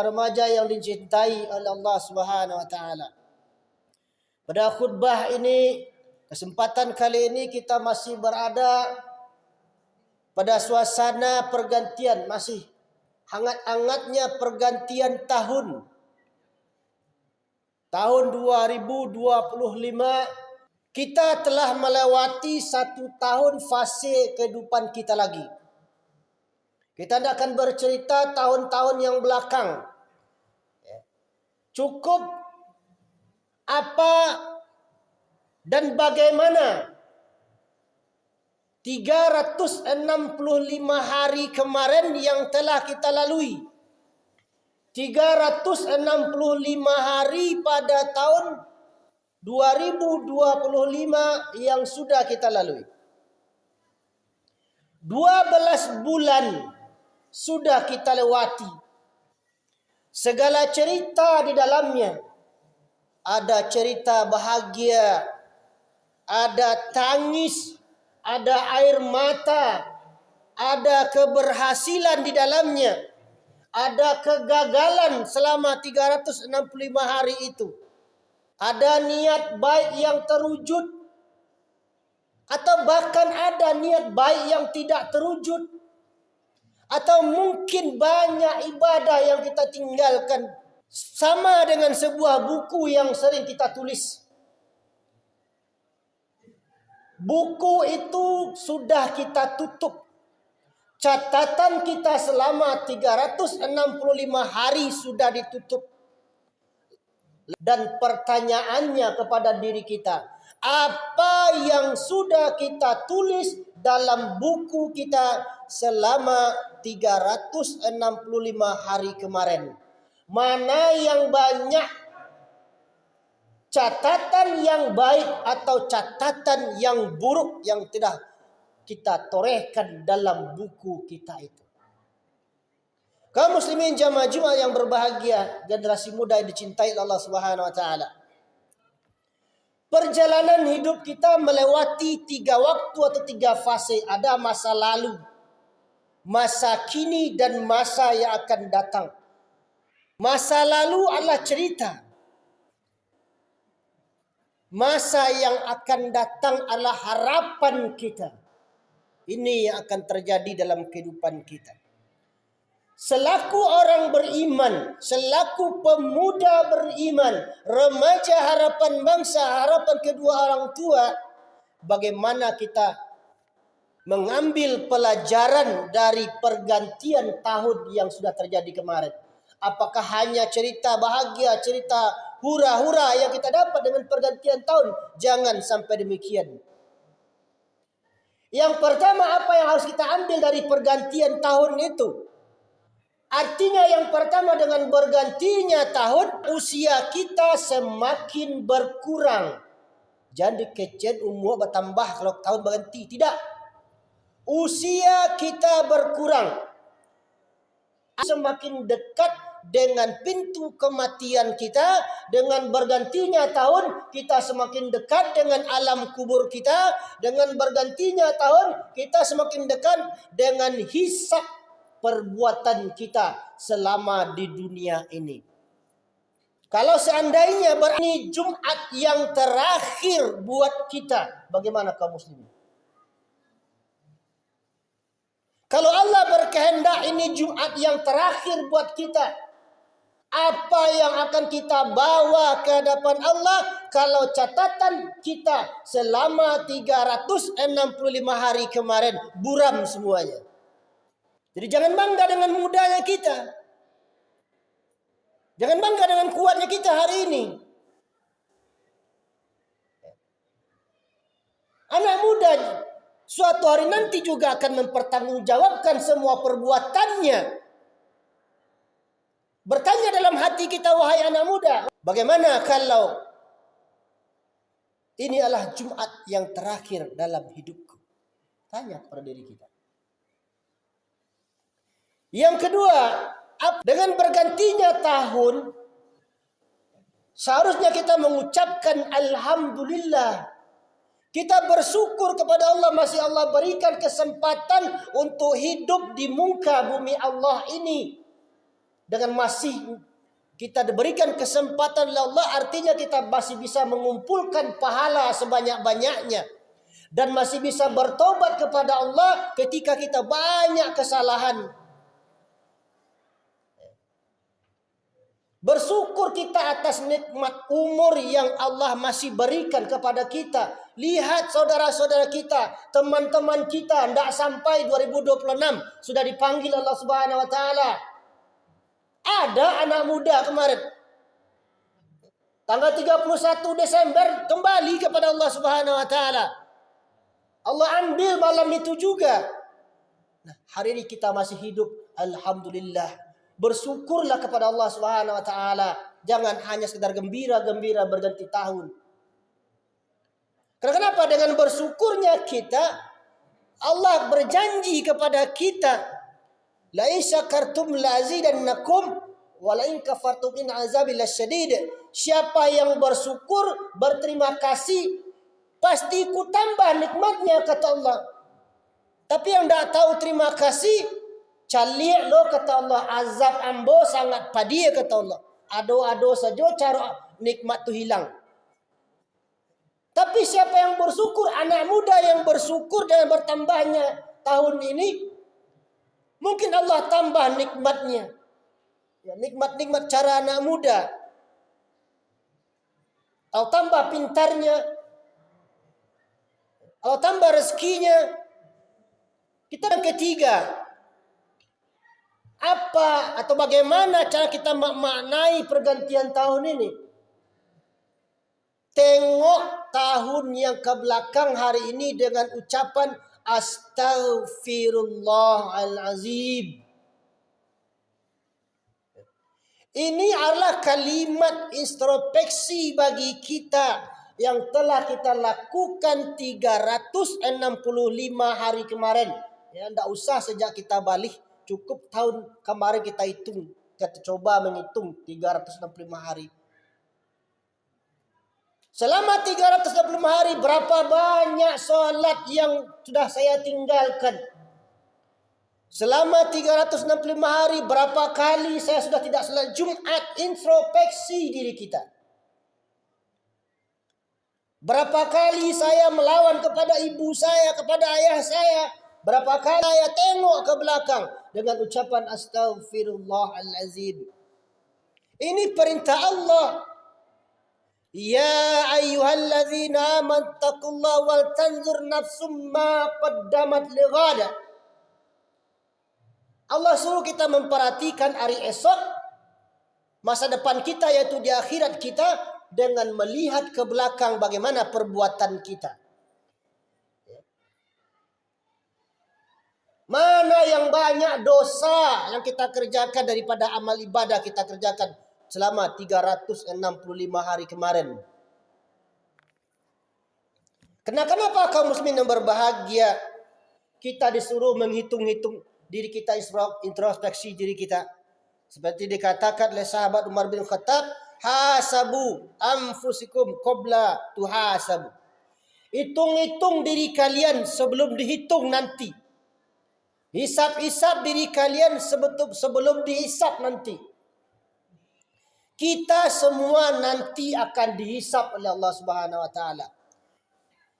remaja yang dicintai oleh Allah Subhanahu wa taala. Pada khutbah ini, kesempatan kali ini kita masih berada pada suasana pergantian, masih hangat-hangatnya pergantian tahun. Tahun 2025 kita telah melewati 1 tahun fase kehidupan kita lagi. Kita tidak akan bercerita tahun-tahun yang belakang. Cukup apa dan bagaimana 365 hari kemarin yang telah kita lalui. 365 hari pada tahun 2025 yang sudah kita lalui. 12 bulan sudah kita lewati. Segala cerita di dalamnya. Ada cerita bahagia, ada tangis, ada air mata, ada keberhasilan di dalamnya, ada kegagalan selama 365 hari itu. Ada niat baik yang terwujud, atau bahkan ada niat baik yang tidak terwujud. Atau mungkin banyak ibadah yang kita tinggalkan. Sama dengan sebuah buku yang sering kita tulis. Buku itu sudah kita tutup. Catatan kita selama 365 hari sudah ditutup. Dan pertanyaannya kepada diri kita, apa yang sudah kita tulis dalam buku kita selama 365 hari kemarin? Mana yang banyak catatan yang baik atau catatan yang buruk yang tidak kita torehkan dalam buku kita itu? Kaum muslimin jamaah Jumat yang berbahagia, generasi muda yang dicintai Allah Subhanahu wa taala. Perjalanan hidup kita melewati 3 waktu atau 3 fase. Ada masa lalu, masa kini, dan masa yang akan datang. Masa lalu adalah cerita. Masa yang akan datang adalah harapan kita. Ini yang akan terjadi dalam kehidupan kita. Selaku orang beriman, selaku pemuda beriman, remaja harapan bangsa, harapan kedua orang tua, bagaimana kita mengambil pelajaran dari pergantian tahun yang sudah terjadi kemarin? Apakah hanya cerita bahagia, cerita hura-hura yang kita dapat dengan pergantian tahun? Jangan sampai demikian. Yang pertama, apa yang harus kita ambil dari pergantian tahun itu? Artinya yang pertama, dengan bergantinya tahun, usia kita semakin berkurang. Jadi kecil umur bertambah kalau tahun berganti. Tidak. Usia kita berkurang. Semakin dekat dengan pintu kematian kita. Dengan bergantinya tahun, kita semakin dekat dengan alam kubur kita. Dengan bergantinya tahun, kita semakin dekat dengan hisab perbuatan kita selama di dunia ini. Kalau seandainya ini Jumat yang terakhir buat kita, bagaimana kaum muslimin? Kalau Allah berkehendak ini Jumat yang terakhir buat kita, apa yang akan kita bawa ke hadapan Allah kalau catatan kita selama 365 hari kemarin buram semuanya? Jadi jangan bangga dengan mudanya kita. Jangan bangga dengan kuatnya kita hari ini. Anak muda suatu hari nanti juga akan mempertanggungjawabkan semua perbuatannya. Bertanya dalam hati kita, wahai anak muda, bagaimana kalau ini adalah Jumat yang terakhir dalam hidupku? Tanya kepada diri kita. Yang kedua, dengan bergantinya tahun, seharusnya kita mengucapkan Alhamdulillah. Kita bersyukur kepada Allah, masih Allah berikan kesempatan untuk hidup di muka bumi Allah ini. dengan masih kita diberikan kesempatan oleh Allah, artinya kita masih bisa mengumpulkan pahala sebanyak-banyaknya. Dan masih bisa bertobat kepada Allah ketika kita banyak kesalahan. Bersyukur kita atas nikmat umur yang Allah masih berikan kepada kita. Lihat saudara-saudara kita, teman-teman kita, tidak sampai 2026 sudah dipanggil Allah Subhanahu wa taala. Ada anak muda kemarin, tanggal 31 Desember kembali kepada Allah Subhanahu wa taala. Allah ambil malam itu juga. Nah, hari ini kita masih hidup, alhamdulillah. Bersyukurlah kepada Allah Subhanahu wa taala. Jangan hanya sekedar gembira-gembira berganti tahun. Karena kenapa? Dengan bersyukurnya kita, Allah berjanji kepada kita, la in syakartum la azidannakum wa la in kafartum in azabi lasyadid. Siapa yang bersyukur, berterima kasih, pasti ku tambah nikmatnya, kata Allah. Tapi yang tidak tahu terima kasih, calik lo, kata Allah. Azab ambo sangat padia, kata Allah. Ado-ado saja cara nikmat tu hilang. Tapi siapa yang bersyukur, anak muda yang bersyukur dengan bertambahnya tahun ini, mungkin Allah tambah nikmatnya. Ya, nikmat-nikmat cara anak muda. Allah tambah pintarnya, Allah tambah rezekinya. Kita yang ketiga, apa atau bagaimana cara kita memaknai pergantian tahun ini? Tengok tahun yang ke belakang hari ini dengan ucapan Astaghfirullahalazim. Ini adalah kalimat introspeksi bagi kita yang telah kita lakukan 365 hari kemarin. Ya, tidak usah sejak kita balik, cukup tahun kemarin kita hitung. Kita coba menghitung 365 hari. Selama 365 hari, berapa banyak solat yang sudah saya tinggalkan? Selama 365 hari, berapa kali saya sudah tidak salat Jumat? Introspeksi diri kita. Berapa kali saya melawan kepada ibu saya, kepada ayah saya? Berapa kali saya tengok ke belakang dengan ucapan Astaghfirullahalazim. Ini perintah Allah. Ya ayyuhalladzina amanu taqullaha wal tanzur nafsum ma qaddamat lighada. Allah suruh kita memperhatikan hari esok, masa depan kita yaitu di akhirat kita, dengan melihat ke belakang bagaimana perbuatan kita. Mana yang banyak dosa yang kita kerjakan daripada amal ibadah kita kerjakan selama 365 hari kemarin. Kenapa kaum muslimin yang berbahagia, kita disuruh menghitung-hitung diri kita, introspeksi diri kita. Seperti dikatakan oleh sahabat Umar bin Khattab, hasabu anfusikum qabla tuhasabu. Hitung-hitung diri kalian sebelum dihitung nanti. Hisap-hisap diri kalian sebelum dihisap nanti. Kita semua nanti akan dihisap oleh Allah Subhanahu wa taala.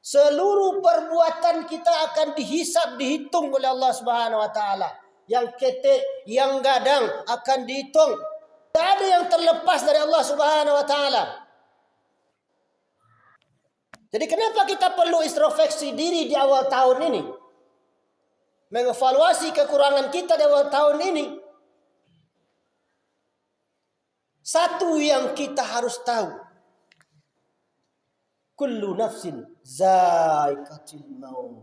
Seluruh perbuatan kita akan dihisap, dihitung oleh Allah Subhanahu wa taala. Yang ketek, yang gadang akan dihitung. Tak ada yang terlepas dari Allah Subhanahu wa taala. Jadi kenapa kita perlu introspeksi diri di awal tahun ini? Mengevaluasi kekurangan kita di awal tahun ini. Satu yang kita harus tahu. Kullu nafsin za'iqatul maut.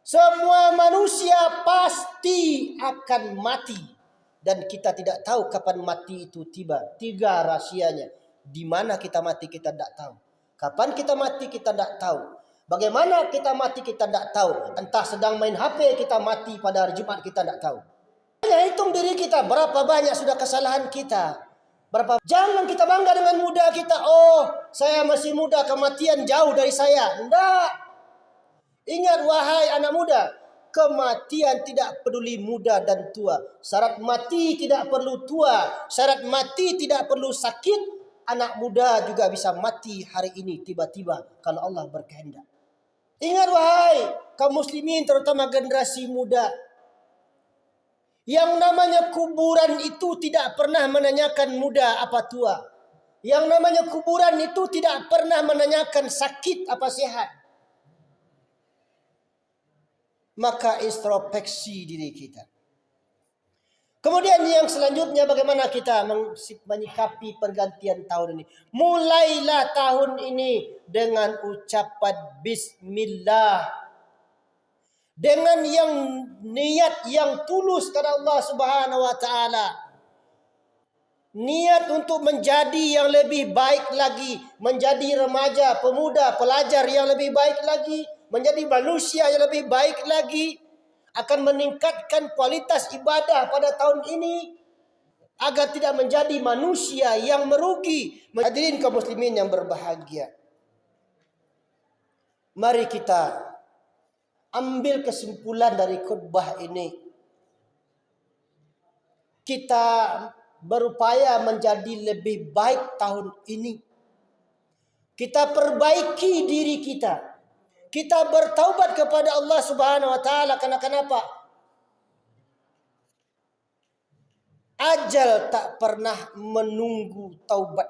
Semua manusia pasti akan mati. Dan kita tidak tahu kapan mati itu tiba. 3 rahasianya. Di mana kita mati kita tidak tahu. Kapan kita mati kita tidak tahu. Bagaimana kita mati kita tidak tahu. Entah sedang main HP kita mati pada hari Jumat kita tidak tahu. Hanya hitung diri kita berapa banyak sudah kesalahan kita. Jangan kita bangga dengan muda kita. Oh, saya masih muda, kematian jauh dari saya. Tidak. Ingat wahai anak muda, kematian tidak peduli muda dan tua. Syarat mati tidak perlu tua, syarat mati tidak perlu sakit. Anak muda juga bisa mati hari ini tiba-tiba kalau Allah berkehendak. Ingat wahai kaum muslimin, terutama generasi muda, yang namanya kuburan itu tidak pernah menanyakan muda apa tua. Yang namanya kuburan itu tidak pernah menanyakan sakit apa sehat. Maka introspeksi diri kita. Kemudian yang selanjutnya, bagaimana kita menyikapi pergantian tahun ini. Mulailah tahun ini dengan ucapan Bismillah. Dengan yang niat yang tulus kepada Allah Subhanahu wa taala. Niat untuk menjadi yang lebih baik lagi, menjadi remaja, pemuda, pelajar yang lebih baik lagi, menjadi manusia yang lebih baik lagi, akan meningkatkan kualitas ibadah pada tahun ini agar tidak menjadi manusia yang merugi. Hadirin kaum muslimin yang berbahagia, mari kita ambil kesimpulan dari khutbah ini. Kita berupaya menjadi lebih baik tahun ini. Kita perbaiki diri kita. Kita bertaubat kepada Allah Subhanahu wa taala. Karena kenapa? Ajal tak pernah menunggu taubat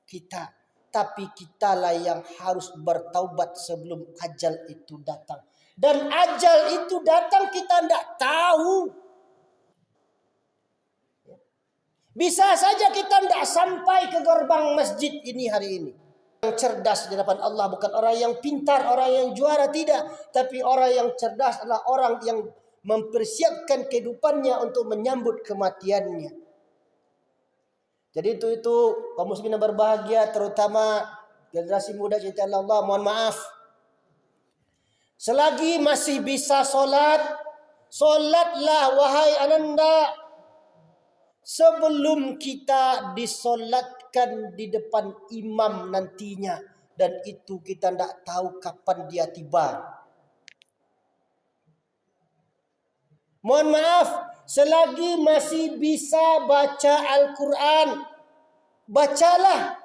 kita, tapi kitalah yang harus bertaubat sebelum ajal itu datang. Dan ajal itu datang kita tidak tahu. Bisa saja kita tidak sampai ke gerbang masjid ini hari ini. Yang cerdas di hadapan Allah bukan orang yang pintar, orang yang juara, tidak. Tapi orang yang cerdas adalah orang yang mempersiapkan kehidupannya untuk menyambut kematiannya. Jadi itu kaum muslimin yang berbahagia, terutama generasi muda cinta Allah, mohon maaf. Selagi masih bisa solat, solatlah wahai ananda. Sebelum kita disolatkan di depan imam nantinya. Dan itu kita tidak tahu kapan dia tiba. Mohon maaf, selagi masih bisa baca Al-Quran, bacalah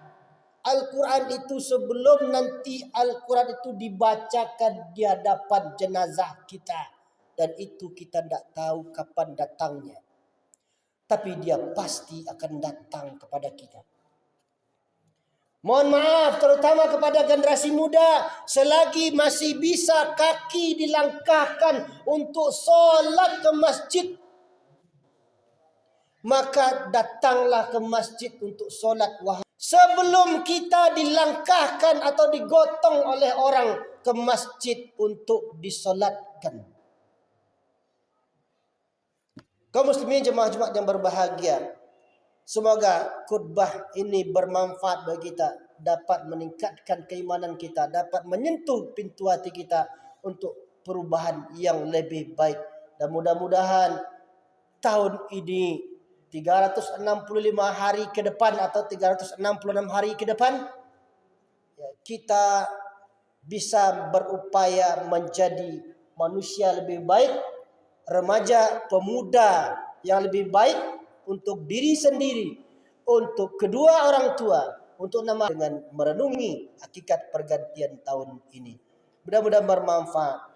Al-Quran itu sebelum nanti Al-Quran itu dibacakan di hadapan jenazah kita. Dan itu kita tidak tahu kapan datangnya. Tapi dia pasti akan datang kepada kita. Mohon maaf, terutama kepada generasi muda, selagi masih bisa kaki dilangkahkan untuk solat ke masjid, maka datanglah ke masjid untuk solat. Sebelum kita dilangkahkan atau digotong oleh orang ke masjid untuk disolatkan. Kaum muslimin jemaah Jumat yang berbahagia, semoga khutbah ini bermanfaat bagi kita, dapat meningkatkan keimanan kita, dapat menyentuh pintu hati kita untuk perubahan yang lebih baik. Dan mudah-mudahan tahun ini 365 hari ke depan atau 366 hari ke depan, kita bisa berupaya menjadi manusia lebih baik, remaja, pemuda yang lebih baik untuk diri sendiri, untuk kedua orang tua, untuk nama dengan merenungi hakikat pergantian tahun ini. Mudah-mudahan bermanfaat.